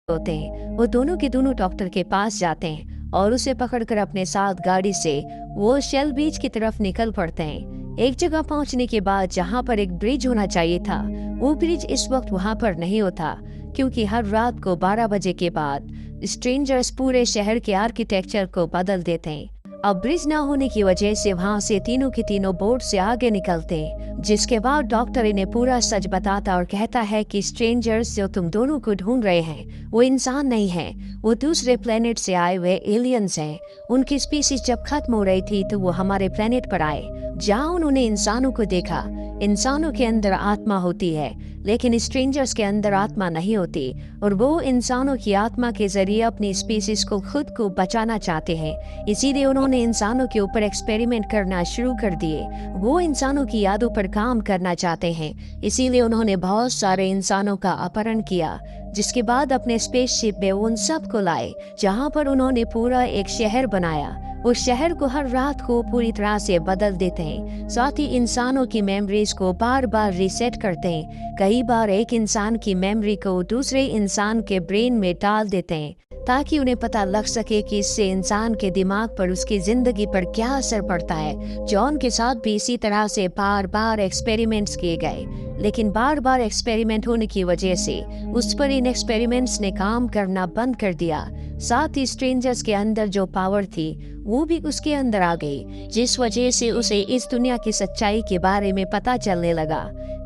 होते हैं। वो दोनों के दोनों डॉक्टर के पास जाते हैं और उसे पकड़कर अपने साथ गाड़ी से वो शेल बीच की तरफ निकल पड़ते हैं। एक जगह पहुंचने के बाद जहां पर एक ब्रिज होना चाहिए था, वो ब्रिज इस वक्त वहां पर नहीं होता, क्योंकि हर रात को 12 बजे के बाद स्ट्रेंजर्स पूरे शहर के आर्किटेक्चर को बदल देते हैं। अब ब्रिज न होने की वजह से वहां से तीनों के तीनों बोट से आगे निकलते हैं, जिसके बाद डॉक्टर इन्हें पूरा सच बताता और कहता है कि स्ट्रेंजर्स जो तुम दोनों को ढूंढ रहे हैं वो इंसान नहीं है, वो दूसरे प्लेनेट से आए हुए एलियंस हैं। उनकी स्पीसीज जब खत्म हो रही थी तो वो हमारे प्लेनेट पर आए, जहाँ उन्होंने इंसानों को देखा। इंसानों के अंदर आत्मा होती है, लेकिन स्ट्रेंजर्स के अंदर आत्मा नहीं होती, और वो इंसानों की आत्मा के जरिए अपनी स्पीसीज को खुद को बचाना चाहते हैं। इसीलिए उन्होंने इंसानों के ऊपर एक्सपेरिमेंट करना शुरू कर दिए। वो इंसानों की यादों पर काम करना चाहते हैं, इसीलिए उन्होंने बहुत सारे इंसानों का अपहरण किया, जिसके बाद अपने स्पेसशिप में उन सबको लाए, जहाँ पर उन्होंने पूरा एक शहर बनाया। उस शहर को हर रात को पूरी तरह से बदल देते हैं, साथ ही इंसानों की मेमोरीज को बार बार रीसेट करते हैं। कई बार एक इंसान की मेमोरी को दूसरे इंसान के ब्रेन में डाल देते हैं, ताकि उन्हें पता लग सके कि इससे इंसान के दिमाग पर उसकी जिंदगी पर क्या असर पड़ता है। जॉन के साथ भी इसी तरह से बार बार एक्सपेरिमेंट्स किए गए, लेकिन बार बार एक्सपेरिमेंट होने की वजह से उस पर इन एक्सपेरिमेंट्स ने काम करना बंद कर दिया। साथ ही स्ट्रेंजर्स के अंदर जो पावर थी वो भी उसके अंदर आ गई, जिस वजह से उसे इस दुनिया की सच्चाई के बारे में पता चलने लगा।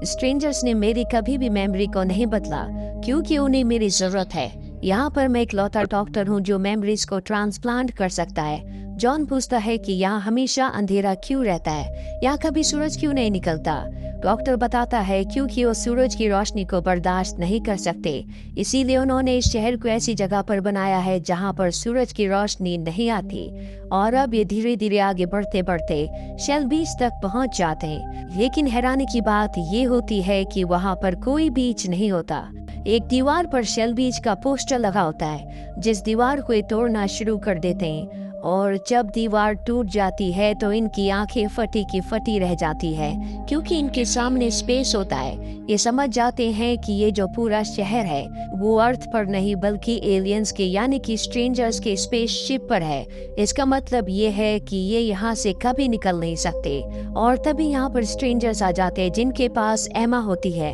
स्ट्रेंजर्स ने मेरी कभी भी मेमोरी को नहीं बदला, क्योंकि उन्हें मेरी जरूरत है। यहाँ पर मैं इकलौता डॉक्टर हूँ जो मेमोरीज को ट्रांसप्लांट कर सकता है। जॉन पूछता है कि यहाँ हमेशा अंधेरा क्यों रहता है, यहाँ कभी सूरज क्यों नहीं निकलता। डॉक्टर बताता है क्योंकि वो सूरज की रोशनी को बर्दाश्त नहीं कर सकते, इसीलिए उन्होंने इस शहर को ऐसी जगह पर बनाया है जहाँ पर सूरज की रोशनी नहीं आती। और अब ये धीरे धीरे आगे बढ़ते बढ़ते शेल बीच तक पहुँच जाते हैं, लेकिन हैरानी की बात ये होती है कि वहाँ पर कोई बीच नहीं होता। एक दीवार पर शेल बीच का पोस्टर लगा होता है, जिस दीवार को ये तोड़ना शुरू कर देते हैं, और जब दीवार टूट जाती है तो इनकी आंखें फटी की फटी रह जाती है, क्योंकि इनके सामने स्पेस होता है। ये समझ जाते हैं कि ये जो पूरा शहर है वो अर्थ पर नहीं बल्कि एलियंस के यानी कि स्ट्रेंजर्स के स्पेसशिप पर है। इसका मतलब ये है कि ये यहाँ से कभी निकल नहीं सकते, और तभी यहाँ पर स्ट्रेंजर्स आ जाते हैं जिनके पास एमा होती है।